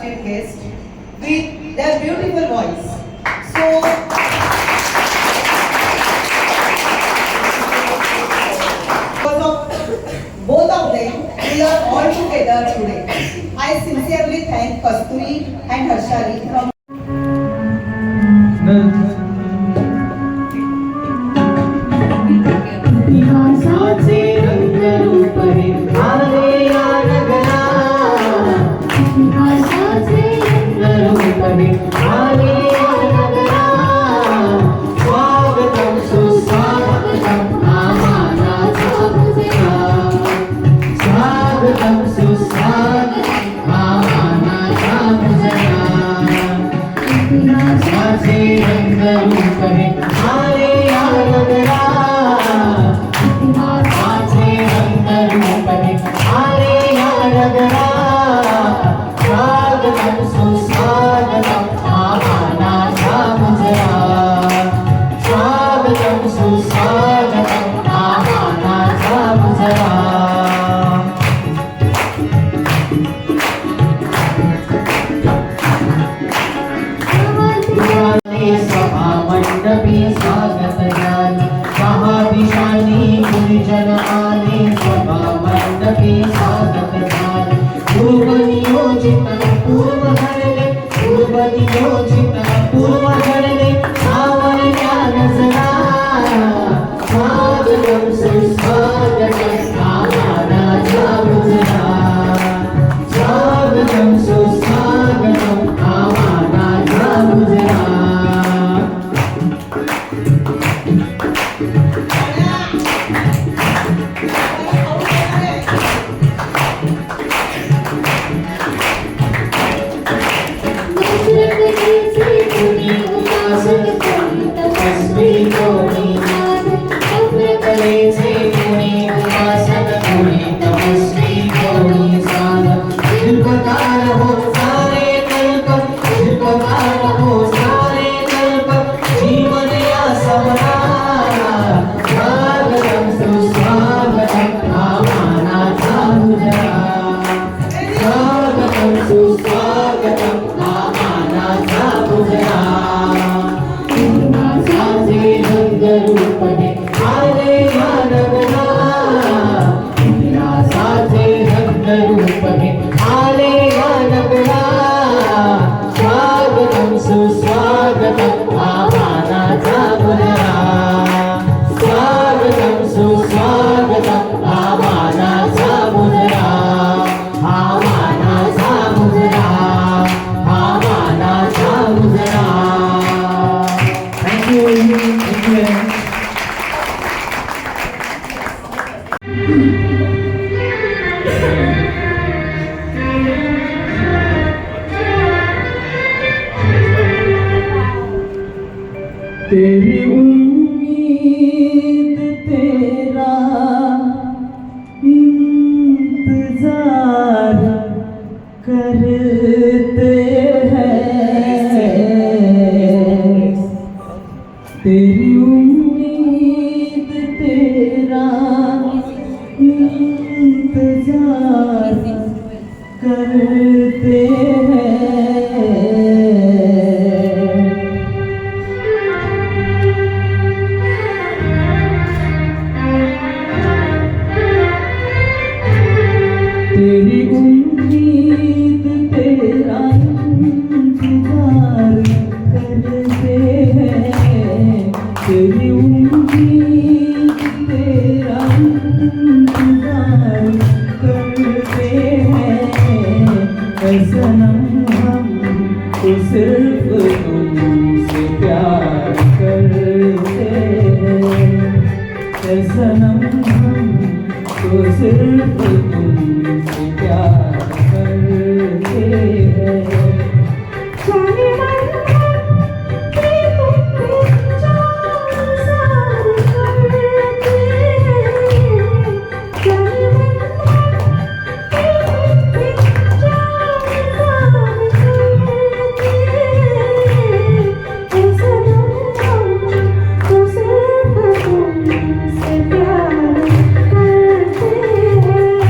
unexpected guest with their beautiful voice. So, because of both of them, we are all together today. I sincerely thank Kasturi and Harshali from तेरी उम्मीद तेरा इंतजार करते हैं, तेरी उम्मीद तेरा इंतजार करते हैं। तेरी उम्मीद तेरा इंतजार करते हैं, तेरी उम्मीद तेरा इंतजार करते हैं। सनम हम तो सिर्फ तुमसे प्यार करते हैं, सनम हम तो सिर्फ तुमसे प्यार करते हैं। जाने मन कि तुमसे चार करते हैं, जाने मन कि तुमसे चार करते हैं। सनम हम तो सिर्फ तुमसे प्यार करते हैं,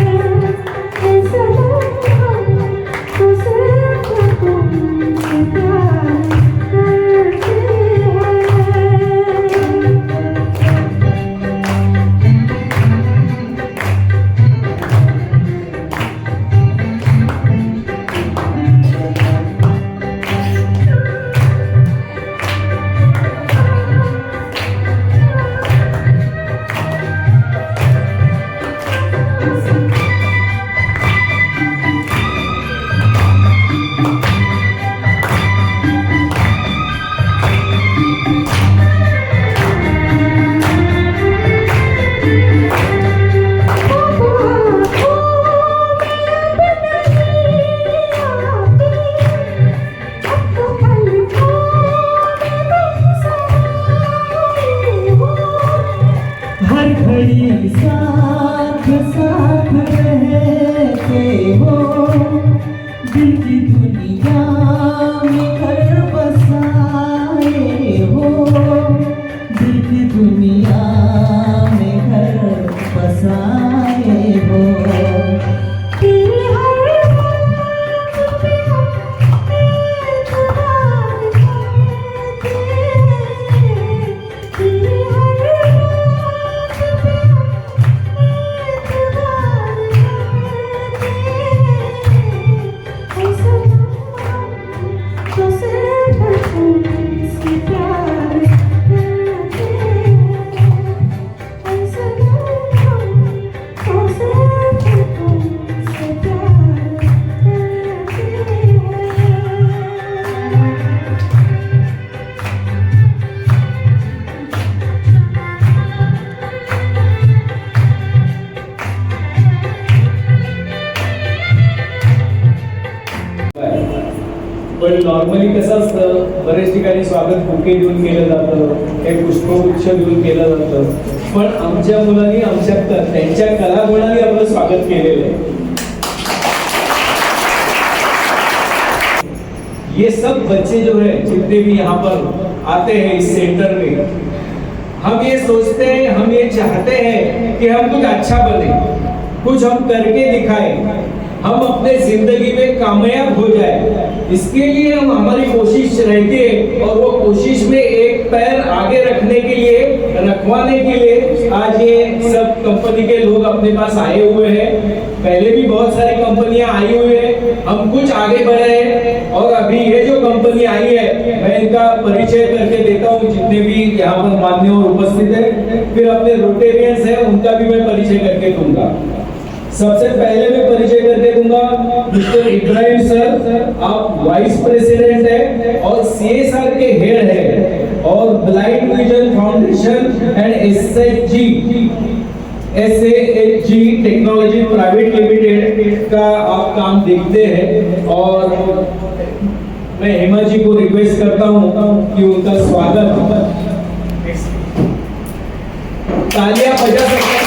सनम पण नॉर्मली कसं असतं, बरेच ठिकाणी स्वागत बुके देऊन केलं जातं, हे पुष्पगुच्छ देऊन केलं जातं. पण आमच्या मुलांनी त्यांच्या कलागुणांनी आपलं स्वागत केलेलं आहे. ये सब बच्चे जो है जितने भी यहाँ पर आते हैं इस सेंटर में, हम ये सोचते हैं, हम ये चाहते हैं कि हम कुछ अच्छा बने, कुछ हम करके दिखाएं, हम अपने जिंदगी में कामयाब हो जाए. इसके लिए हम हमारी कोशिश रहती है और वो कोशिश में एक पैर आगे रखने के लिए, रखवाने के लिए आज ये सब कंपनी के लोग अपने पास आए हुए हैं. पहले भी बहुत सारी कंपनियां आई हुई है, हम कुछ आगे बढ़े हैं और अभी ये जो कंपनी आई है मैं इनका परिचय करके देता हूँ. जितने भी यहाँ पर मान्यवर उपस्थित है, फिर अपने रोटेरियंस है उनका भी मैं परिचय करके दूंगा. सबसे पहले मैं परिचय करके दूंगा मिस्टर इब्राहिम सर. आप वाइस प्रेसिडेंट है और CSR के हेड है और blind vision foundation and SAHG technology private limited का आप काम देखते हैं. और मैं हेमा जी को रिक्वेस्ट करता हूं कि उनका स्वागत तालियां बजा सकते हैं.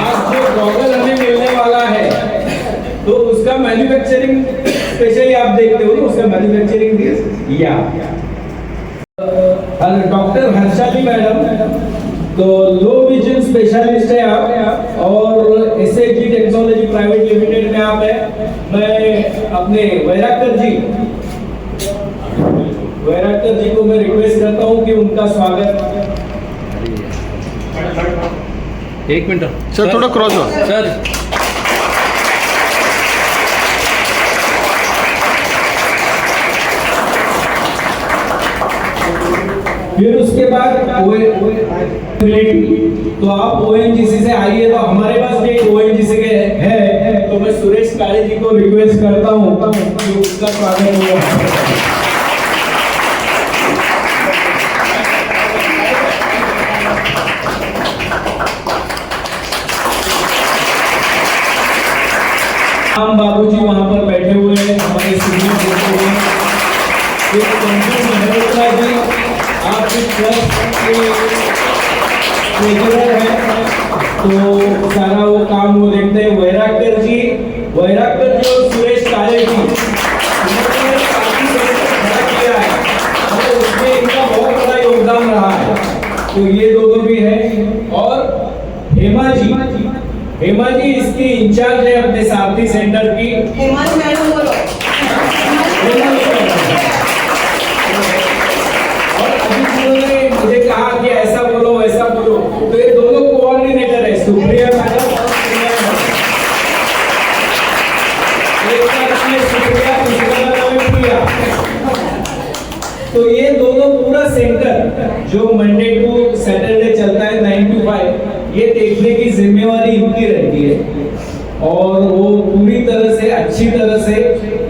आज जो गॉगल हमें मिलने वाला है तो उसका मैन्युफैक्चरिंग स्पेशली आप देखते हो, उसका मैन्युफैक्चरिंग या डॉक्टर हर्षाली मैडम, तो लो विजन स्पेशलिस्ट है आप और SAHG टेक्नोलॉजी प्राइवेट लिमिटेड में आप है. मैं अपने वैराकर जी को मैं रिक्वेस्ट करता हूं कि उनका स्वागत. एक मिनट सर, थोड़ा क्रॉस हो सर. फिर उसके बाद तो आप ONGC से आइए. तो हमारे पास भी ONGC के है, तो मैं सुरेश काळे जी को रिक्वेस्ट करता हूँ कि उसका स्वागत हो. राम बाबू जी वहां पर बैठे हुए हैं, हमारे सीनियर बैठे हुए हैं. मल्होत्रा जी आप इस ट्रस्ट के ट्रेजरर हैं, तो सारा वो काम वो देखते हैं. वैराकर जी और सुरेश काळे जी, उन्होंने काफी खड़ा किया है और उसमें इनका बहुत बड़ा योगदान रहा है. तो ये दोनों भी है. और हेमा जी इसकी इंचार्ज है अपने सारथी सेंटर की. हेमा मैडम बोलो. और अभी उन्होंने मुझे कहा कि ऐसा बोलो वैसा बोलो, तो ये दोनों कोऑर्डिनेटर है, सुप्रिया मैडम और प्रिया मैडम. एक का नाम है सुप्रिया, दूसरा नाम है प्रिया. तो ये दोनों पूरा सेंटर जो मंडे टू सैटरडे चलता है 9 to 5, ये देखने की जिम्मेवारी इनकी रहती है और वो पूरी तरह से अच्छी तरह से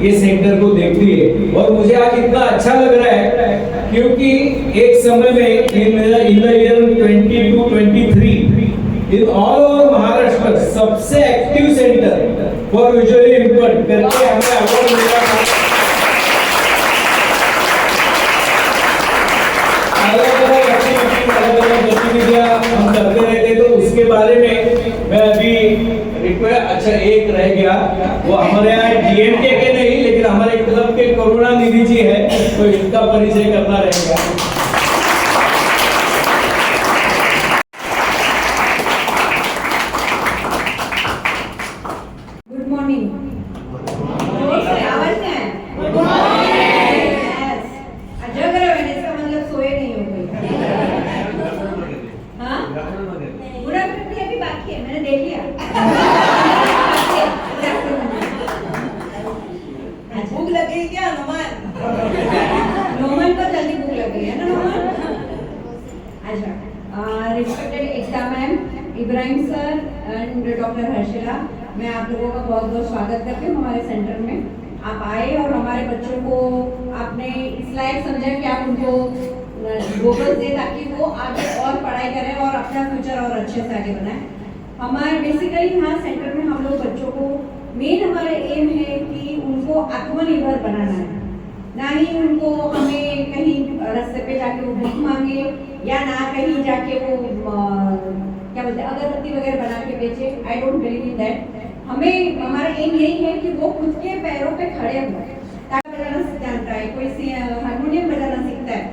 ये सेंटर को देखती है. और मुझे आज इतना अच्छा लग रहा है क्योंकि एक समय में in the year 22-23 in all over Maharashtra सबसे active centre for visually impaired करके हमें अवार्ड मिला था. अलग-अलग गतिविधियां हम करते रहते. तो उसके बारे में मैं अभी रिक्वेस्ट, अच्छा एक रह गया, वो हमारे यहाँ DMK के नहीं लेकिन हमारे क्लब के करुणानिधि जी है, तो इनका परिचय करना रहेगा. Good morning. आवाज नहीं आया. Good morning. जग रहे हो इसका मतलब सोए नहीं हो कोई. हाँ, गुड आफ्टरनून अभी बाकी है, मैंने देख लिया. भूख लगी क्या नोमान? नोमान को जल्दी भूख लग गई है ना नोमान. अच्छा, respected Ekta ma'am, Ibrahim sir and doctor Harshila, मैं आप लोगों का बहुत बहुत स्वागत करती हूँ हमारे सेंटर में. आप आए और हमारे बच्चों को आपने इस लायक समझा कि आप उनको गोगल्स दे ताकि वो आगे और पढ़ाई करें और अपना फ्यूचर और अच्छे से आगे बनाएं. हमारे बेसिकली यहाँ सेंटर में हम लोग बच्चों को मेन हमारा एम है कि उनको आत्मनिर्भर बनाना है, ना ही उनको हमें कहीं रास्ते पे जाके वो भीख मांगे या ना कहीं जाके वो क्या बोलते हैं अगरबत्ती वगैरह बना के बेचे। I don't believe in that. हमें हमारा एम यही है कि वो खुद के पैरों पे खड़े हों। ताकि बजाना जानता है, कोई हारमोनियम बजाना सीखता है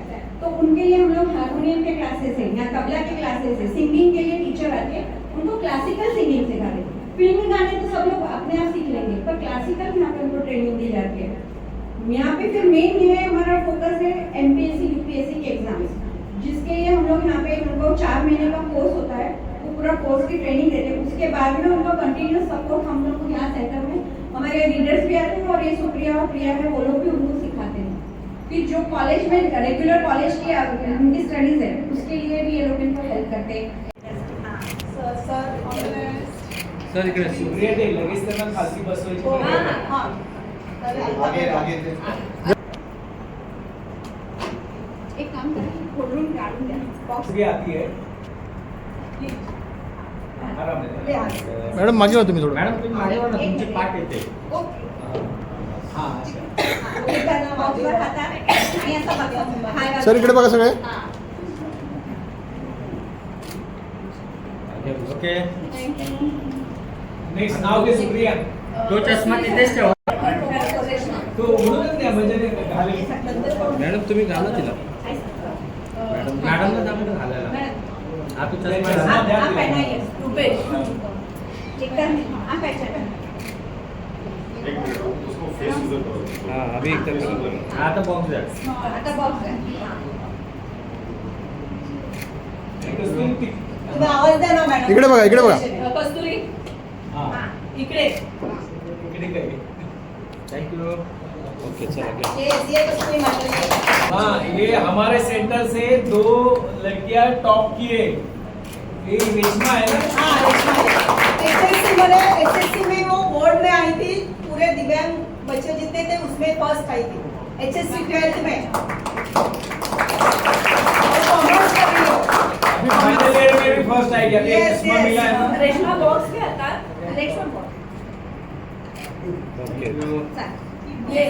तो उनके लिए हम लोग हारमोनियम के क्लासेस है या तबला के क्लासेस है, सिंगिंग के लिए टीचर आके उनको क्लासिकल सिंगिंग सिखा रहे। फिल्मी गाने तो सब लोग अपने आप सीख लेंगे, पर क्लासिकल यहाँ पे उनको ट्रेनिंग दी जाती है। यहाँ पे फिर मेन ये है हमारा फोकस है एमपीएससी यूपीएससी के एग्जाम्स, जिसके लिए हम लोग यहाँ पे उनको 4 महीने का कोर्स होता है, वो पूरा कोर्स की ट्रेनिंग देते हैं। उसके बाद में उनको कंटिन्यूस सपोर्ट हम लोग यहाँ सेंटर में हमारे लीडर्स भी आते हैं और ये सुप्रिया और प्रिया है, वो लोग भी उनको सिखाते हैं। फिर जो कॉलेज में रेगुलर कॉलेज की उनकी स्टडीज है उसके लिए भी ये लोग इनको हेल्प करते हैं। सर इकडे सुप्रिया ते लगेच त्यांना खालती बसवायची. एक काम करें, खोलून काढून द्या बॉक्स सुप्रिया आती है आराम ले आ. से. मॅडम मागे वा तुम्ही थोडं. मॅडम तुम्ही मागे वा ना, तुमची पाठ येते. हां बॉक्सवर हातात आणि असं बघा. सर इकडे बघा सगळे. ओके. नेक्स्ट नाव घे सुप्रिया. तो चष्मा तिथेच ठेवा. तो उडूनच द्या म्हणजे ते घालेल. मॅडम तुम्ही घाला तिला. मॅडमला दाखवून घालायला. हा तो चष्मा घाला. आप पहना है रुपेश एकदम आप पहचान हाँ अभी एकदम बरोबर. आता बॉक्स द्या. आता बॉक्स आहे. तुम्ही आवाज द्या ना मॅडम. इकडे बघा, इकडे बघा. कस्तुरी हां इकडे इकडे काय. थँक्यू. ओके चला. ये कस्तुरी मॅडम. हाँ ये हमारे सेंटर से 2 लड़कियां टॉप की है. ये रेशमा है ना. एसएससी में वो बोर्ड में आई थी, पूरे दिव्यांग बच्चे जितने थे उसमें फर्स्ट आई थी एचएससी 12th में. और कॉमर्स कर रही हो. अभी फाइनल ईयर में भी फर्स्ट आई है. Yes, Reshma yes. मिला है. रेशमा बॉक्स के आता रेशमा बॉक्स ये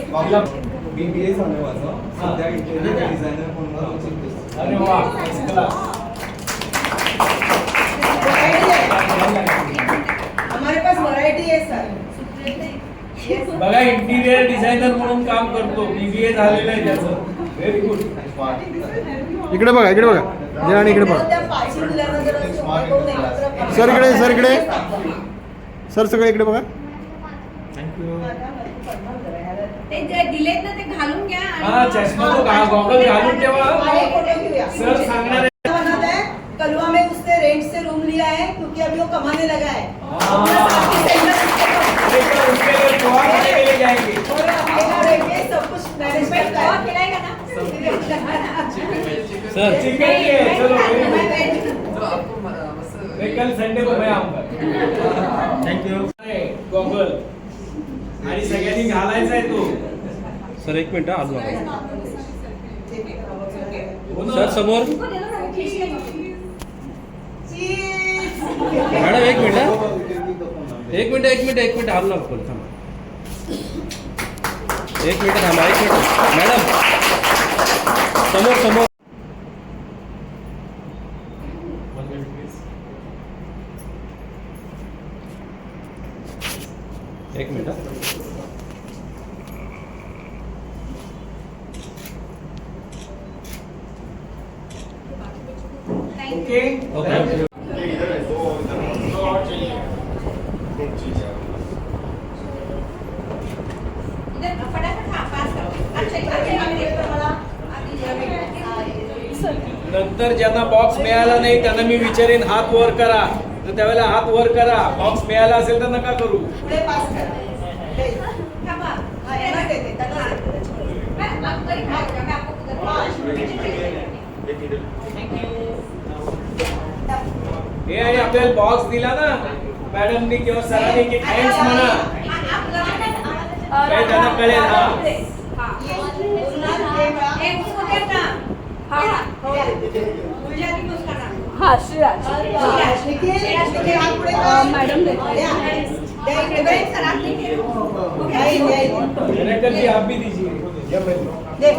BBA झालं माझं. सध्या इंटेरियर डिझायनर म्हणून काम करतोय. अरे वाह फर्स्ट क्लास. हमारे पास वैरायटी है सर. बघा इंटिरियर डिझायनर म्हणून काम करतो. बीबीए झालेलं आहे त्याचं. Very good. इकडे बघा, इकडे बघा. जय आणि इकडे बघा. त्या पाचवी मुलांना जर असं एकत्र सर इकडे, सर इकडे. सर सगळे इकडे बघा. थँक्यू. ते जे दिलेत ना ते घालून घ्या हा चष्मा तो गॉगल घालून ठेवा. हमारे फोटो क्यों सर सांगणार आहे. बनाता है कलवा में उसने रेंट से रूम लिया है क्योंकि अभी वो कमाने लगा है. उसके लिए दुआ करने के लिए जाएंगे. और अकेला रह के सब कुछ मैनेज करता है. और खिलाएगा ना सर चिकन है. चलो आपको मैं कल संडे को मैं आऊंगा. थँक्यू. गॉगल आणि सगळ्यांनी घालायचा आहे तो. सर एक मिनिट आलो. हो ना? सर समोर. उनको दे दो ना, वो खींच लेगा. चीज. मॅडम एक मिनिट. एक मिनिट आलो आपण थांबा. एक मिनिट थांबा. एक मिनिट मॅडम समोर. एक मिनिट. ओके. ओके. इधर फटाफट हाँ पास करो. अच्छा आगे मला नंतर ज्यांना बॉक्स मिळाला नाही त्यांना मी विचारेन हात वर करा. तर त्यावेळेला हात वर करा. बॉक्स मिळाला असेल तर नका करू. पुढे पास करा. थांबा. हा, यांना देते, त्यांना देते. मैं आप करी खाओ मैं आपको हे आहे आपल्याला बॉक्स दिला ना मॅडमनी किंवा सरांनी की थँक्स म्हणा. काय त्यांना कळेल. हा उसको देना हाँ हाँ मुझे भी उसका नाम हाँ श्रीराज निखिल हात पुढे मॅडम देते. इब्राहिम सर आप देखिए मैंने कर दिया, आप भी दीजिए.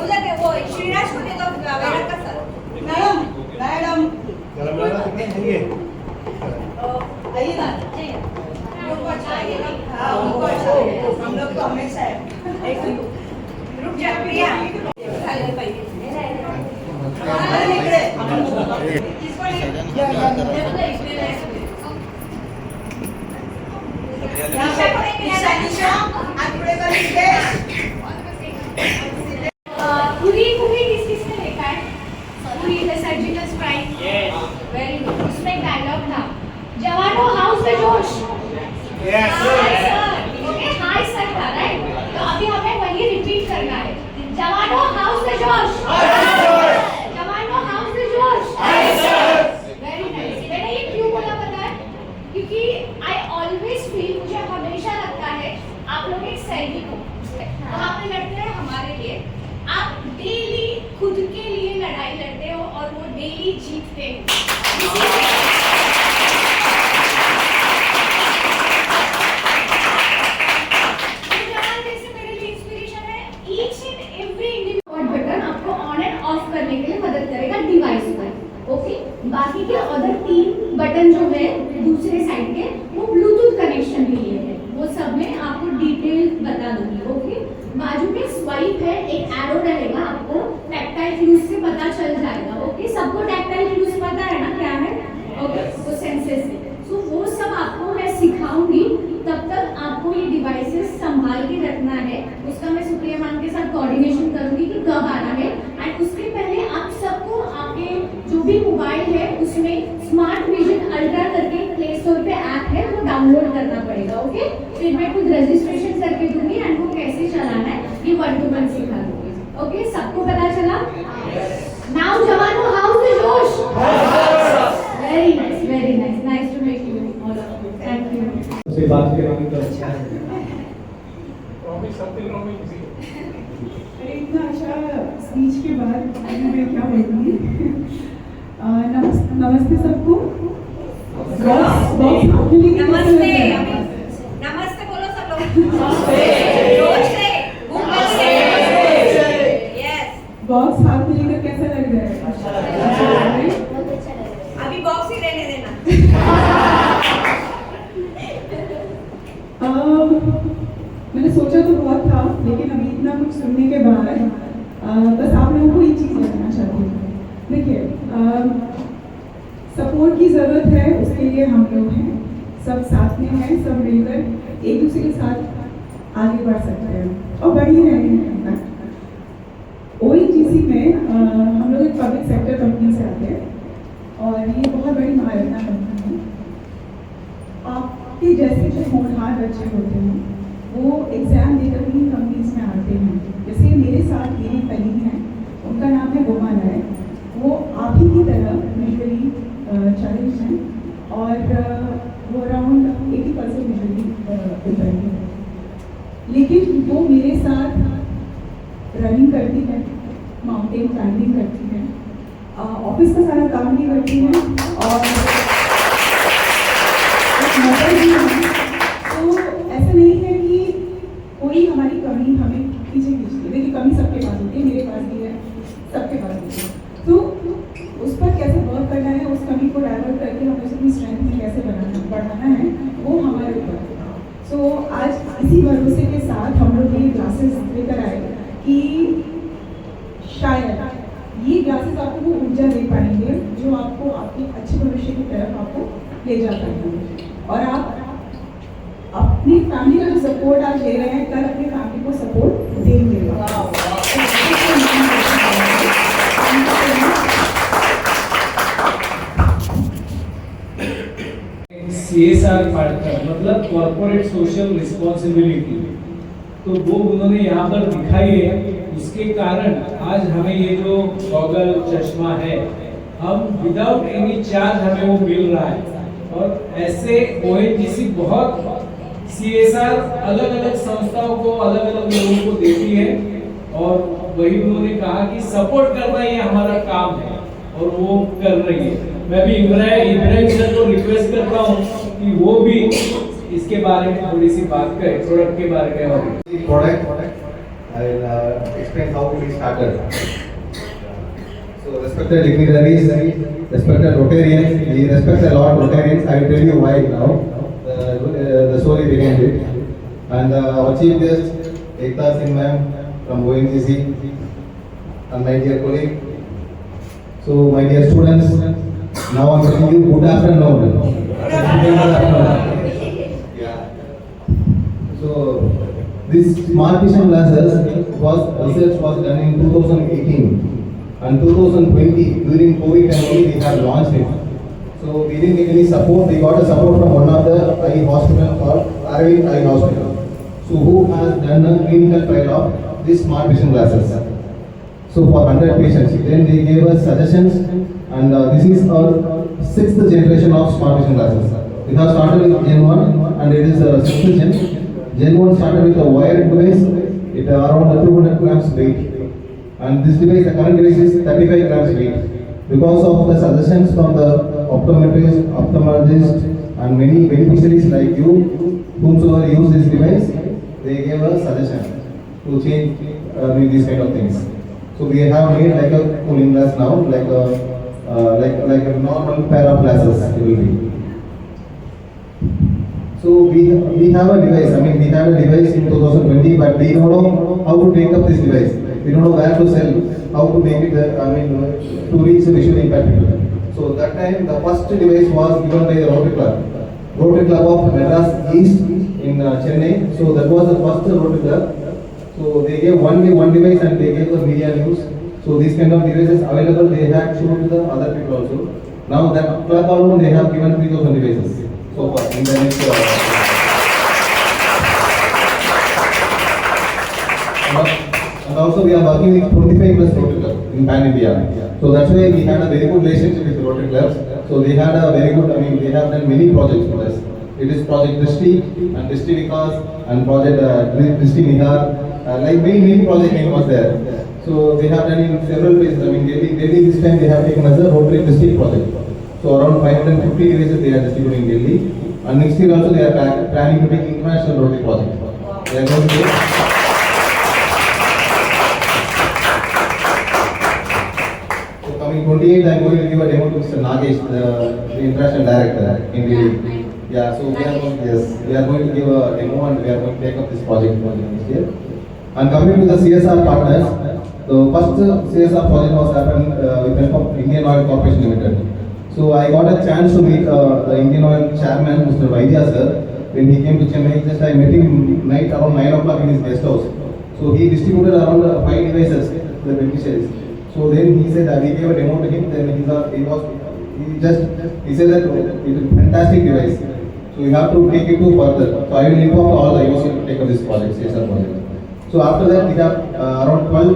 उधर दे, वो श्रीराज को दे दो वेरक का सर मॅडम मॅडम आइए ना. हाँ, उनको अच्छा लगेगा. हम लोग तो हमेशा है. एक मिनट. रुक जा प्रिया अरे इकडे. किसको नहीं निशा निशा हात पुढे कर इकडे. पूरी मूवी किस किसने देखा है? पूरी the surgical strike. Very good. उसमें एक डायलॉग था, जवानों हाउस में जोश. Hi sir. Okay hi sir था राइट. तो अभी हमें वही रिपीट करना है. जवानों हाउस में जोश. जवानों हाउस में जोश. Very nice. मैंने ये क्यों बोला पता है? क्योंकि आई ऑलवेज फील, मुझे हमेशा लगता है आप लोग एक सैनिक हो. वहाँ पे लड़ते हैं हमारे लिए. आप डेली खुद के लिए लड़ाई लड़ते हो और वो डेली जीतते हो. जैसे मेरे लिए इंस्पिरेशन है. Each and every individual button आपको ऑन एंड ऑफ करने के लिए मदद करेगा डिवाइस पर. ओके. बाकी के अदर 3 बटन जो है दूसरे साइड के, वो ब्लूटूथ कनेक्शन के लिए है. वो सब में आपको डिटेल बता दूंगी. ओके. बाजू में स्वाइप है, एक एरो रहेगा, आपको टैक्टाइल क्यूज से पता चल जाएगा. ओके. सबको टैक्टाइल क्यूज पता है ना क्या है? ओके. वो सेंसेस है. सो वो सब आपको मैं सिखाऊंगी. तब तक आपको ये डिवाइसेस संभाल के रखना है. उसका मैं सुप्रिया मैम के साथ कोऑर्डिनेशन करूंगी कि कब आना है. एंड उसके पहले आप सबको आपके जो भी मोबाइल है उसमें स्मार्ट विजन अल्ट्रा करके प्ले स्टोर पे ऐप है, वो डाउनलोड करना पड़ेगा. ओके. फिर मैं खुद रजिस्ट्रेशन करके दूंगी एंड वो कैसे चलाना है ये 1 to 1 सिखा दूंगी. ओके. सबको पता चला? नाउ जवानों हाउस में जोश. Very nice. Very nice. Nice to meet you all of you. Thank you. से बात करेंगे तो अच्छा है. अरे इतना अच्छा स्पीच के बाद अभी मैं क्या बोलूँगी. नमस्ते सबको. नमस्ते. नमस्ते बोलो सब लोग. जोश से यस. बॉक्स हाथ में लेकर कैसा लग रहा है? अभी बॉक्स ही रहने देना. मैंने सोचा तो बहुत था, लेकिन अभी इतना कुछ सुनने के बाद बस आप लोगों को एक चीज़ बताना चाहती हूँ. देखिए, सपोर्ट की ज़रूरत है, उसके लिए हम लोग हैं, सब साथ में हैं, सब मिलकर एक दूसरे के साथ आगे बढ़ सकते हैं और बढ़ ही रहे हैं. ONGC में हम लोग एक पब्लिक सेक्टर कंपनी से आते हैं और ये बहुत बड़ी महारत्ना कंपनी है. आपके जैसे जो होनहार बच्चे होते हैं वो एग्ज़ाम देकर ही कंपनीज में आते हैं. जैसे मेरे साथ मेरी कलीग हैं, उनका नाम है गोमा राय. वो आप ही की तरह विजुअली चैलेंज हैं और वो अराउंड 80% विजुअली डिफरेंट है. लेकिन वो मेरे साथ रनिंग करती है, माउंटेन क्लाइंबिंग करती है, ऑफिस का सारा काम भी करती है और मदर भी है. तो ऐसा नहीं है कि कोई हमारी कमी हमें पीछे खींचती है. देखिए, कमी सबके पास होती है, मेरे पास भी है, सबके पास होती है. तो उस पर कैसे वर्क करना है, उस कमी को डाइवर्ट करके हमें अपनी स्ट्रेंथ में कैसे बढ़ाना है, वो हमारे ऊपर है. सो आज इसी भरोसे के साथ हम लोग ये क्लासेस लेकर आए कि शायद ये क्लासेस आपको वो ऊर्जा दे पाएंगे जो आपको आपके अच्छे भविष्य की तरफ आपको ले जाता है. और आप अपनी फैमिली का जो सपोर्ट आप ले रहे हैं, कल अपनी फैमिली को सपोर्ट देंगे. CSR पार्टनर मतलब कॉर्पोरेट सोशल रिस्पॉन्सिबिलिटी, तो वो उन्होंने यहाँ पर दिखाई है. उसके कारण आज हमें ये जो गॉगल चश्मा है, हम विदाउट एनी चार्ज हमें वो मिल रहा है. और ऐसे ONGC बहुत CSR अलग अलग संस्थाओं को, अलग अलग लोगों को देती है. और वही उन्होंने कहा कि सपोर्ट करना ये हमारा काम है. और वो कर रही है। मैं भी इब्राहिम सर को रिक्वेस्ट करता हूँ कि वो भी इसके बारे में थोड़ी सी बात करें, प्रोडक्ट के बारे में। और Product, I will explain how we started. So, respected dignitaries, respected Rotarians, we respect a lot Rotarians. I will tell you why now, the story behind it. And our chief guest, Ekta Singh ma'am from ONGC, and my dear colleague. So, my dear students, now I am telling you good afternoon. Yeah. So, this smart vision glasses research was done in 2018 and 2020 during COVID time only we have launched it. So we didn't get any support. We got a support from one of the eye hospital called Aravind Eye Hospital. So who has done a clinical trial of these smart vision glasses. So for 100 patients, then they gave us suggestions, and this is our 6th generation of smart vision glasses. We have started with Gen 1 and it is 6th gen. Gen 1 started with a wired device, it around 200 grams weight. And this device, the current device is 35 grams weight. Because of the suggestions from the optometrist, ophthalmologist and many beneficiaries like you, whomsoever use this device, they gave us suggestion to change these kind of things. So we have made like a cooling glass now, like a normal pair of glasses it will be. So we have a device. I mean, we have a device in 2020, but we don't know how to take up this device. We don't know where to sell, how to make it. To reach the visual impact people. So that time, the first device was given by the Rotary Club of Madras East in Chennai. So that was the first Rotary Club. So they gave one device and they gave the media news. So these kind of devices available, they had shown to the other people also. Now that club alone, they have given 3,000 devices so far in the next. And also we are working with 25 plus Rotary Clubs in Pan India. So that's why we had a very good relationship with Rotary Clubs. So they had a very good, they have done many projects with us. It is Project Drishti and Drishti Vikas and Project Drishti Nihar. Like many project name was there. So they have done in several places. Delhi this time they have taken as a Rotary District project. So around 550 devices they are distributing in Delhi. And next year also they are planning to take international Rotary project. They are going to So coming 28th I am going to give a demo to Mr. Nagesh, the international director in Delhi. Yeah, so we are going to give a demo and we are going to take up this project next year. And coming to the CSR partners, the first CSR project was happened with the help of Indian Oil Corporation Limited. So I got a chance to meet the Indian Oil chairman, Mr. Vaidya sir, when he came to Chennai. Just I met him night around 9 o'clock in his guest house. So he distributed around 5 devices to the beneficiaries. So then he said we gave a demo to him. Then he said that it is a fantastic device. So you have to take it to further. So I will inform all the IOC to take up this project, CSR project. So after that we have around 12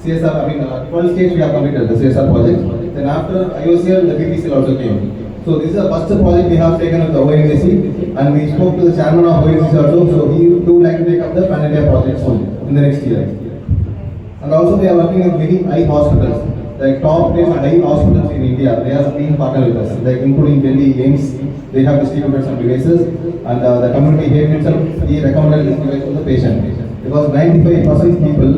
CSR, 12 states we have completed the CSR project. Then after IOCL, the BPCL also came. So this is the first project we have taken with the ONGC, and we spoke to the chairman of ONGC also. So he too like to take up the Pan India project soon in the next year. And also we are working with many eye hospitals, like top 10 eye hospitals in India. They have been partnered with us, like including Delhi AIMS. They have distributed some devices, and the community here itself he recommended this device to the patient. Because 95% people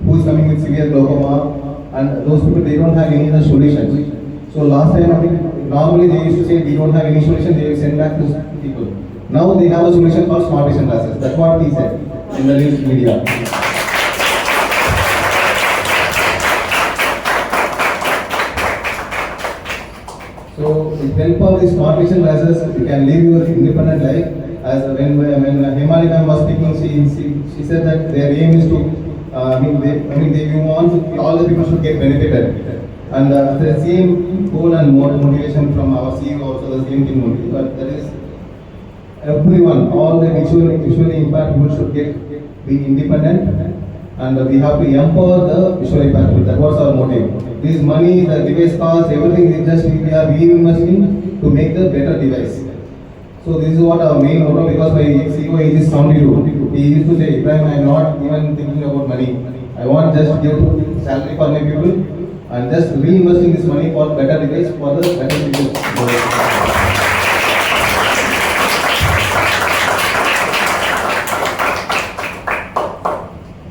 who is coming with severe glaucoma and those people they don't have any other solutions. So last time normally they used to say we don't have any solution, they will send back to people. Now they have a solution called smart vision glasses. That's what he said in the news media. So with help of the smart vision glasses, you can live your independent life. As when Himali ma'am was speaking, she said that their aim is to, they want to, all the people should get benefited. And the same goal and motivation from our CEO also the same thing only. But that is everyone, all the visually impaired people should be independent, and we have to empower the visually impaired people. That was our motive. This money, the device cost, everything is just we are reinvesting to make the better device. So this is what our main motto, because my CEO age is 72. He used to say, Ibrahim, I am not even thinking about money. I want just to give salary for my people and just reinvesting this money for better device for the better people.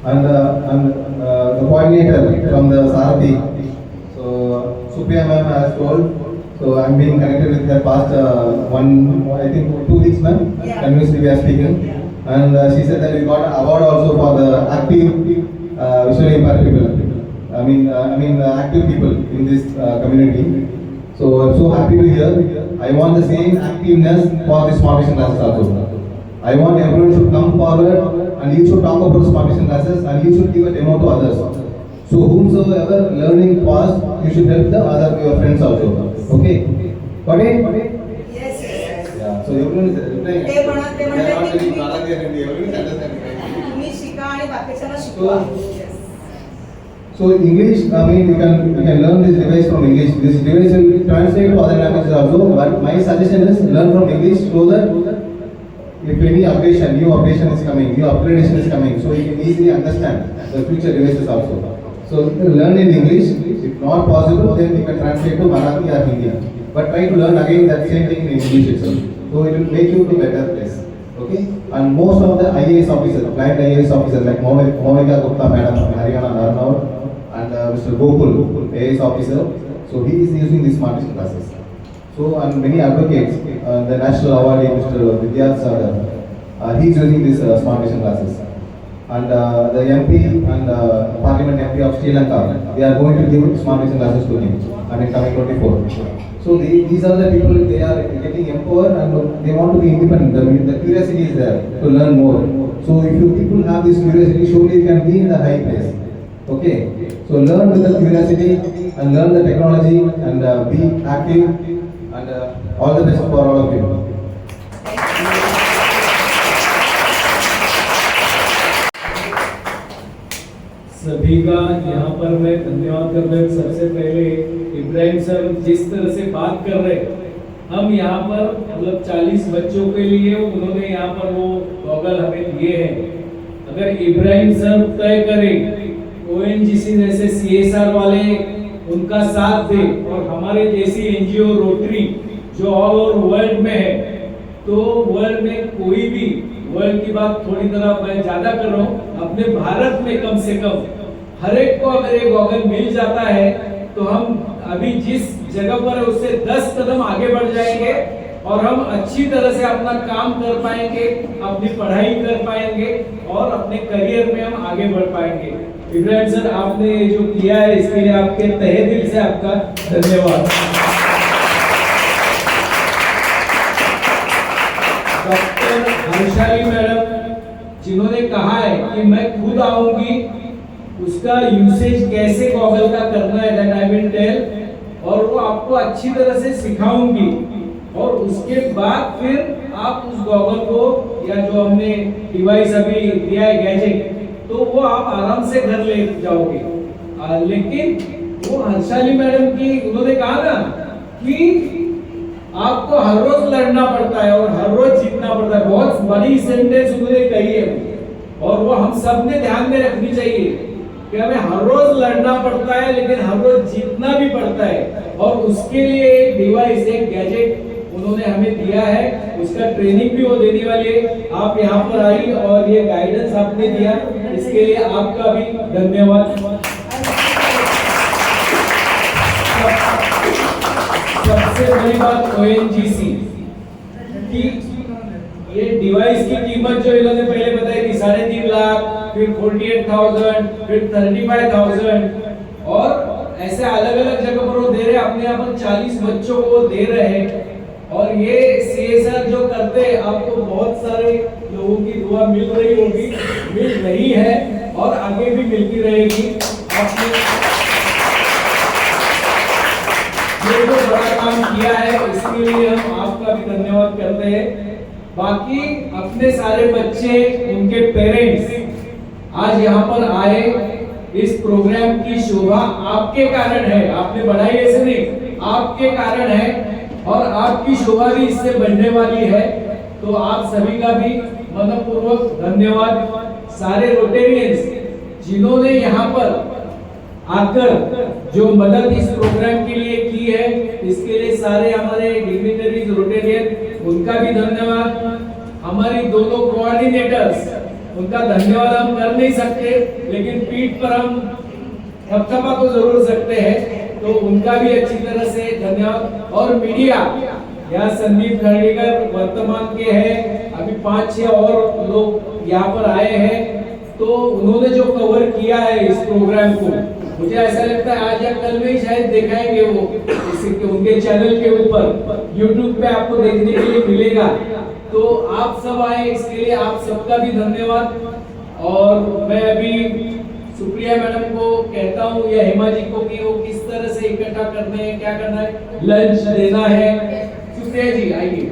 And the coordinator from the Sarathi, so Supriya ma'am has told, so I'm being connected with her past I think 2 weeks ma'am, Yeah. continuously we are speaking, and she said that we got an award also for the active visually impaired people. I mean active people in this community. So I'm so happy to hear. I want the same activeness for this smart vision classes also. I want everyone should come forward and you should talk about the smart vision classes and you should give a demo to others. So whomsoever learning fast, you should help the other your friends also. Okay? Got it? Yes, yes. Yeah. So everyone is replying. ते म्हणत They are not की telling Balaji and Hindi. Everyone is understanding. तुम्ही शिका आणि बाकीच्यांना शिकवा. Yes. So English, I mean, you can learn this device from English. This device will translate to other languages also. But my suggestion is learn from English so that if any updation, new updation is coming, new upgradation is coming, so you can easily understand the future devices also. So learn in English. If not possible, then you can translate to Marathi or Hindi. But try to learn again that same thing in English itself. So it will make you to better place. Okay? And most of the IAS officers, client IAS officers like Monika Gupta madam, Haryana Narnaur, and Mr. Gokul, IAS officer. So he is using these smart vision classes. So and many advocates, the national awardee Mr. Vidyat Sagar, he is using these smart vision classes. And the MP and Parliament MP of Sri Lanka, they are going to give smart vision classes to him. I mean coming 24. So these are the people, they are getting empowered and they want to be independent. The curiosity is there to learn more. So if you people have this curiosity, surely you can be in the high place. Okay. So learn with the curiosity and learn the technology and be active and all the best for all of you. सभी का यहाँ पर मैं धन्यवाद करता हूँ। सबसे पहले इब्राहिम सर जिस तरह से बात कर रहे हैं, हम यहाँ पर मतलब 40 बच्चों के लिए उन्होंने यहाँ पर वो गॉगल हमें दिए हैं। अगर इब्राहिम सर तय करें, ONGC जैसे CSR वाले उनका साथ दे और हमारे जैसी NGO रोटरी जो ऑल ओवर वर्ल्ड में है, तो वर्ल्ड में कोई भी, वर्ल्ड की बात थोड़ी तरह मैं ज्यादा कर रहा हूँ, अपने भारत में कम से कम हर एक को अगर ये गॉगल मिल जाता है तो हम अभी जिस जगह पर है उससे 10 कदम आगे बढ़ जाएंगे और हम अच्छी तरह से अपना काम कर पाएंगे, अपनी पढ़ाई कर पाएंगे और अपने करियर में हम आगे बढ़ पाएंगे। इब्राहिम सर, आपने जो किया है इसके लिए आपके तहे दिल से आपका धन्यवाद। डॉक्टर हर्षाली मैडम जिन्होंने कहा है कि मैं खुद आऊंगी, उसका यूसेज कैसे गॉगल का करना है दैट आई विल टेल, और वो आपको अच्छी तरह से सिखाऊंगी और उसके बाद फिर आप उस गॉगल को या जो हमने डिवाइस अभी दिया है गैजेट, तो वो आप आराम से घर ले जाओगे। लेकिन वो हर्षाली मैडम की उन्होंने कहा ना कि आपको हर रोज लड़ना पड़ता है और हर रोज जीतना पड़ता है, बहुत बड़ी सेंटेंस उन्होंने कही है और वो हम सब ने ध्यान में रखनी चाहिए कि हमें हर रोज लड़ना पड़ता है लेकिन हर रोज जीतना भी पड़ता है। और उसके लिए एक डिवाइस, एक गैजेट उन्होंने हमें दिया है, उसका ट्रेनिंग भी वो देने वाले। आप यहाँ पर आई और ये गाइडेंस आपने दिया, इसके लिए आपका भी धन्यवाद। सबसे बड़ी बात ONGC की ये डिवाइस की कीमत जो इन्होंने पहले बताई थी 3.5 लाख, फिर 48,000, फिर 35,000 और ऐसे अलग अलग जगह पर वो दे रहे हैं। अपने यहाँ पर 40 बच्चों को वो दे रहे हैं और ये CSR जो करते हैं आपको बहुत सारे लोगों की दुआ मिल रही होगी, मिल रही है और आगे भी मिलती रहेगी। आपने ये जो बड़ा काम किया है इसके लिए हम आपका भी धन्यवाद करते हैं। बाकी अपने सारे बच्चे, उनके पेरेंट्स आज यहाँ पर आए, इस प्रोग्राम की शोभा आपके कारण है, आपने बढ़ाई ऐसे नहीं, आपके कारण है और आपकी शोभा भी इससे बढ़ने वाली है। तो आप सभी का भी मनपूर्वक धन्यवाद। सारे रोटेरियंस जिन्होंने यहाँ पर आकर जो मदद इस प्रोग्राम के लिए की है, इसके लिए सारे हमारे डिग्निटरीज रोटेरियन उनका भी धन्यवाद। हमारी दोनों कोऑर्डिनेटर्स, उनका धन्यवाद हम कर नहीं सकते, लेकिन पीठ पर हम थपथपा तो जरूर सकते हैं, तो उनका भी अच्छी तरह से धन्यवाद। और मीडिया, यहाँ संदीप खर्डीकर वर्तमान के हैं, अभी 5-6 और लोग यहाँ पर आए हैं, तो उन्होंने जो कवर किया है इस प्रोग्राम को, मुझे ऐसा लगता है आज या कल में ही शायद दिखाएंगे वो उनके चैनल के ऊपर, यूट्यूब पे आपको देखने के लिए मिलेगा। तो आप सब आए, इसके लिए आप सबका भी धन्यवाद। और मैं अभी सुप्रिया मैडम को कहता हूँ या हेमा जी को कि वो किस तरह से इकट्ठा करना है, क्या करना है, लंच देना है। सुप्रिया जी आइए।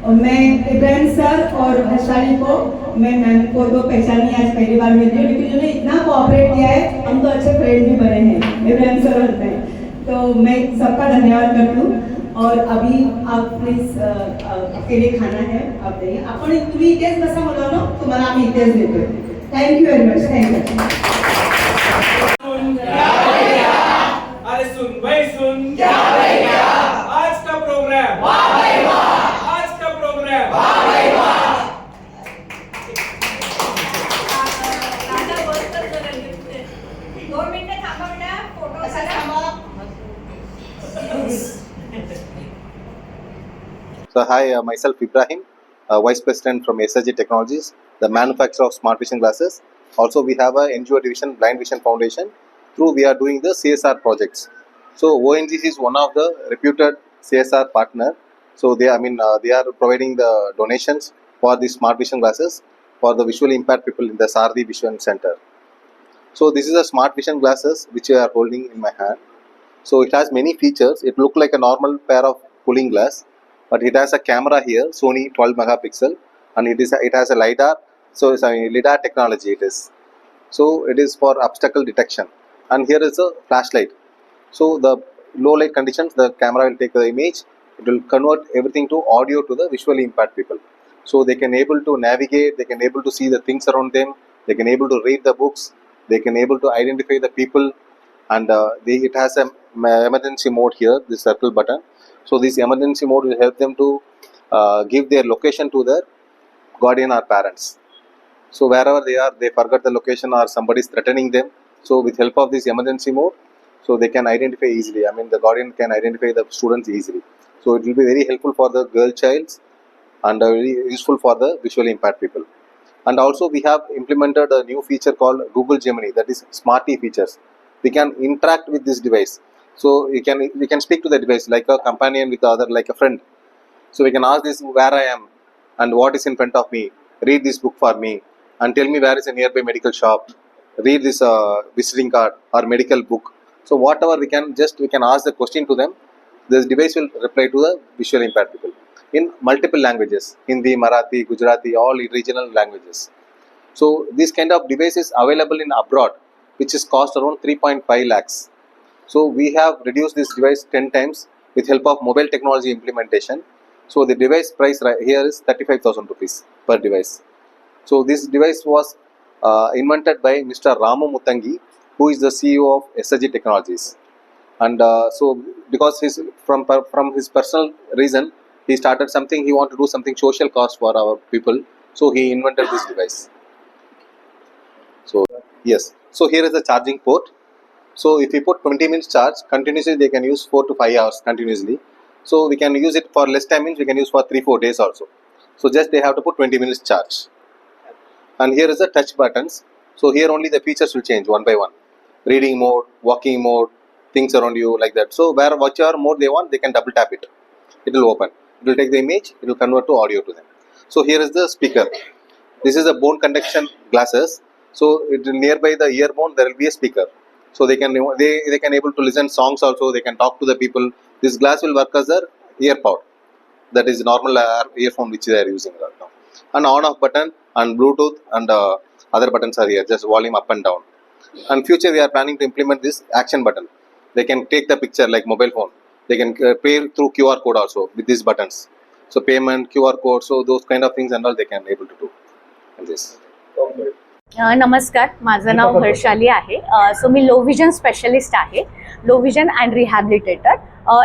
और मैं इब्राहिम सर और हर्षाली को, मैं मैम को तो पहचानी आज पहली बार मिली हूँ, लेकिन उन्होंने इतना कोऑपरेट किया है, हम तो अच्छे फ्रेंड भी बने हैं इब्राहिम सर और मैं, तो मैं सबका धन्यवाद करती हूँ। और अभी आप प्लीज आपके लिए खाना है, आप देइए। आपण तुम्ही इथेच बसा मुलांनो, तुम्हाला आम्ही इथेच देतोय। Thank you very much, thank you. अरे सुन भाई सुन, क्या भैया आज का प्रोग्राम, वाह भाई वाह, आज का प्रोग्राम, वाह भाई वाह। So hi, myself Ibrahim, Vice President from SRG Technologies, the manufacturer of smart vision glasses. Also, we have a NGO division, Blind Vision Foundation. Through we are doing the CSR projects. So ONGC is one of the reputed CSR partner. So they are providing the donations for the smart vision glasses for the visually impaired people in the Sardi Vision Center. So this is a smart vision glasses which I are holding in my hand. So it has many features. It looks like a normal pair of cooling glass, but it has a camera here, Sony 12 megapixel, and it has a lidar. So it's a lidar technology. It is. So it is for obstacle detection, and here is a flashlight. So the low light conditions, the camera will take the image. It will convert everything to audio to the visually impaired people. So they can able to navigate. They can able to see the things around them. They can able to read the books. They can able to identify the people, and it has a emergency mode here. This circle button. So this emergency mode will help them to give their location to their guardian or parents. So wherever they are, they forgot the location or somebody is threatening them. So with help of this emergency mode, so they can identify easily. I mean, the guardian can identify the students easily. So it will be very helpful for the girl childs and very useful for the visually impaired people. And also we have implemented a new feature called Google Gemini, that is Smarty features. We can interact with this device. So we can speak to the device like a companion with the other, like a friend. So we can ask this where I am and what is in front of me. Read this book for me and tell me where is a nearby medical shop. Read this visiting card or medical book. So whatever we can ask the question to them. This device will reply to the visually impaired people in multiple languages: Hindi, Marathi, Gujarati, all regional languages. So this kind of device is available in abroad, which is cost around 3.5 lakhs. So we have reduced this device 10 times with help of mobile technology implementation. So the device price right here is 35,000 rupees per device. So this device was invented by Mr. Ramu Muttangi, who is the CEO of SRG Technologies. And so because from his personal reason, he started something, he wanted to do something social cause for our people. So he invented this device. So yes, so here is the charging port. So if we put 20 minutes charge continuously, they can use 4 to 5 hours continuously. So we can use it for less time, means we can use for 3-4 days also. So just they have to put 20 minutes charge. And here is the touch buttons. So here only the features will change one by one. Reading mode, walking mode, things around you like that. So whichever mode they want, they can double tap it. It will open. It will take the image. It will convert to audio to them. So here is the speaker. This is a bone conduction glasses. So nearby the ear bone there will be a speaker. So they can able to listen songs also. They can talk to the people. This glass will work as their earpod. That is normal earphone which they are using right now. And on off button and Bluetooth and other buttons are here. Just volume up and down. And future we are planning to implement this action button. They can take the picture like mobile phone. They can pay through QR code also with these buttons. So payment, QR code, so those kind of things and all they can able to do. And this. नमस्कार, माझं नाव हर्षाली आहे. सो मी low vision specialist आहे, low vision and रिहॅबिलिटेटर.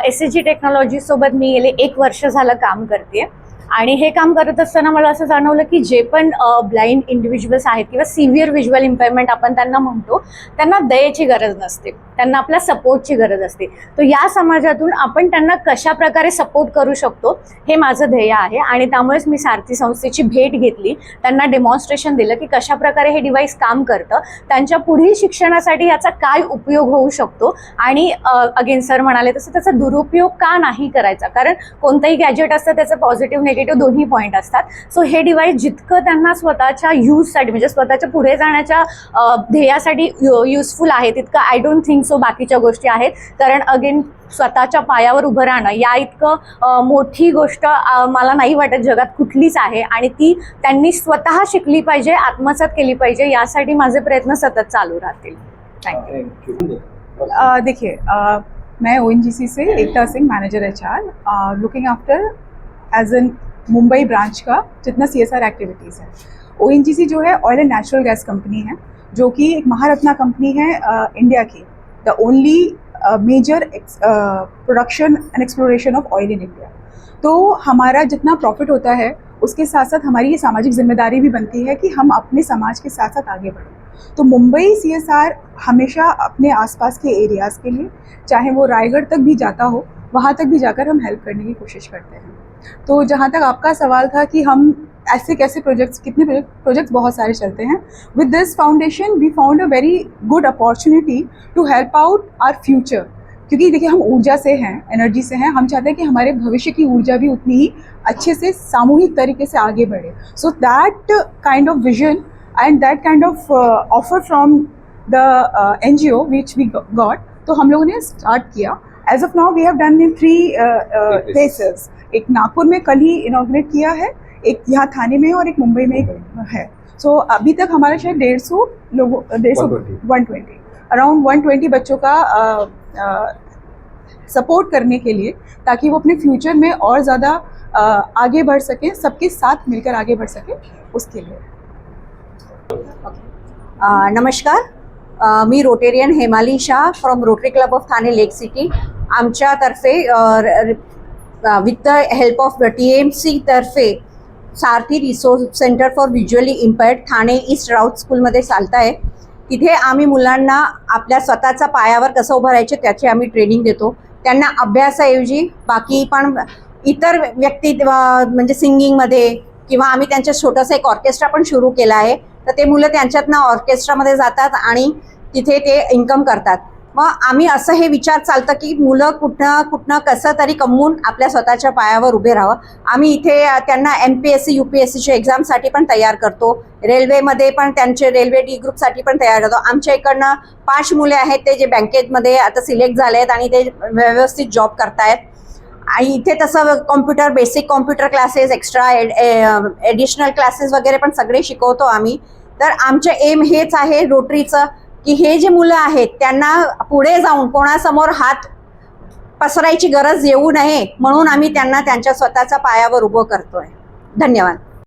SSG टेक्नॉलॉजीसोबत मी गेले 1 वर्ष झालं काम करते आणि हे काम करत असताना मला असं जाणवलं की जे पण ब्लाइंड इंडिव्हिज्युअल्स आहेत किंवा सिव्हिअर व्हिज्युअल इम्पेअरमेंट आपण त्यांना म्हणतो, त्यांना दयेची गरज नसते, त्यांना आपल्या सपोर्टची गरज असते. तर या समाजातून आपण त्यांना कशा प्रकारे सपोर्ट करू शकतो हे माझं ध्येय आहे आणि त्यामुळेच मी सारथी संस्थेची भेट घेतली, त्यांना डेमॉन्स्ट्रेशन दिलं की कशा प्रकारे हे डिव्हाइस काम करतं, त्यांच्या पुढील शिक्षणासाठी याचा काय उपयोग होऊ शकतो आणि अगेन सर म्हणाले तसं त्याचा दुरुपयोग का नाही करायचा, कारण कोणतंही गॅजेट असतं त्याचं पॉझिटिव्ह निगेटिव्ह दोन्ही पॉईंट असतात. सो हे डिव्हाइस जितकं त्यांना स्वतःच्या यूजसाठी म्हणजे स्वतःच्या पुढे जाण्याच्या ध्येयासाठी युजफुल आहे तितकं आय डोंट थिंक सो बाकीच्या गोष्टी आहेत. कारण अगेन स्वतःच्या पायावर उभं राहणं या इतकं मोठी गोष्ट मला नाही वाटत जगात कुठलीच आहे आणि ती त्यांनी स्वतः शिकली पाहिजे, आत्मसात केली पाहिजे. यासाठी माझे प्रयत्न सतत चालू राहतील. थँक्यू. देखिए मैं ONGC से Ekta Singh, manager HR, looking after as an Mumbai branch का जितना CSR एक्टिविटीज़ है. ONGC जो है oil and natural gas company है, जो कि एक महारत्ना कंपनी है इंडिया की, the only major production and exploration of oil in India. तो हमारा जितना प्रॉफिट होता है उसके साथ साथ हमारी ये सामाजिक जिम्मेदारी भी बनती है कि हम अपने समाज के साथ साथ आगे बढ़ें. तो मुंबई CSR हमेशा अपने आसपास के एरियाज़ के लिए, चाहे वो रायगढ़ तक भी जाता हो, वहाँ तक भी जाकर हम हेल्प करने की कोशिश करते हैं. तो जहाँ तक आपका सवाल था कि हम ऐसे कैसे प्रोजेक्ट्स, कितने प्रोजेक्ट्स बहुत सारे चलते हैं. With this foundation we found a very good opportunity to help out our future. क्योंकि देखिए हम ऊर्जा से हैं, एनर्जी से हैं, हम चाहते हैं कि हमारे भविष्य की ऊर्जा भी उतनी ही अच्छे से सामूहिक तरीके से आगे बढ़े. So that kind of vision and that kind of offer from the NGO which we got, तो हम लोगों ने स्टार्ट किया. As of now we have done in 3 places. एक नागपुर में कल ही इनॉग्रेट किया है, एक यहाँ थाने में और एक मुंबई में है. सो अभी तक हमारा शायद 150 लोगों 120 अराउंड 120 बच्चों का सपोर्ट करने के लिए, ताकि वो अपने फ्यूचर में और ज़्यादा आगे बढ़ सकें, सबके साथ मिलकर आगे बढ़ सकें, उसके लिए. नमस्कार, मी Rotarian Hemali Shah from Rotary club of Thane lake city. आमच्यातर्फे with the help of TMC तर्फे Sarathi resource centre for visually impaired Thane east Raut स्कूलमध्ये चालत आहे. तिथे आम्ही मुलांना आपल्या स्वतःच्या पायावर कसं उभं राहायचे त्याची आम्ही ट्रेनिंग देतो. त्यांना अभ्यासाऐवजी बाकी पण इतर व्यक्ती म्हणजे सिंगिंगमध्ये किंवा आम्ही त्यांच्या छोटंसं एक ऑर्केस्ट्रा पण सुरू केला आहे. तर ते मुलं त्यांच्यातनं ऑर्केस्ट्रामध्ये जातात आणि तिथे ते इन्कम करतात. मग आम्ही असं हे विचार चालतं की मुलं कुठनं कसं तरी कमवून आपल्या स्वतःच्या पायावर उभे राहावं. आम्ही इथे त्यांना MPSC UPSCच्या एक्झामसाठी पण तयार करतो. रेल्वेमध्ये पण त्यांचे रेल्वे D ग्रुपसाठी पण तयार करतो. आमच्या इकडनं 5 मुले आहेत ते जे बँकेमध्ये आता सिलेक्ट झाले आहेत आणि ते व्यवस्थित जॉब करतायत. आणि इथे तसं computer, basic computer classes, extra additional classes वगैरे पण सगळे शिकवतो आम्ही. तर आमचं एम हेच आहे रोटरीचं की हे जे मुलं आहेत त्यांना पुढे जाऊन कोणासमोर हात पसरायची गरज येऊ नये, म्हणून आम्ही त्यांना त्यांच्या स्वतःच्या पायावर उभं करतोय. धन्यवाद.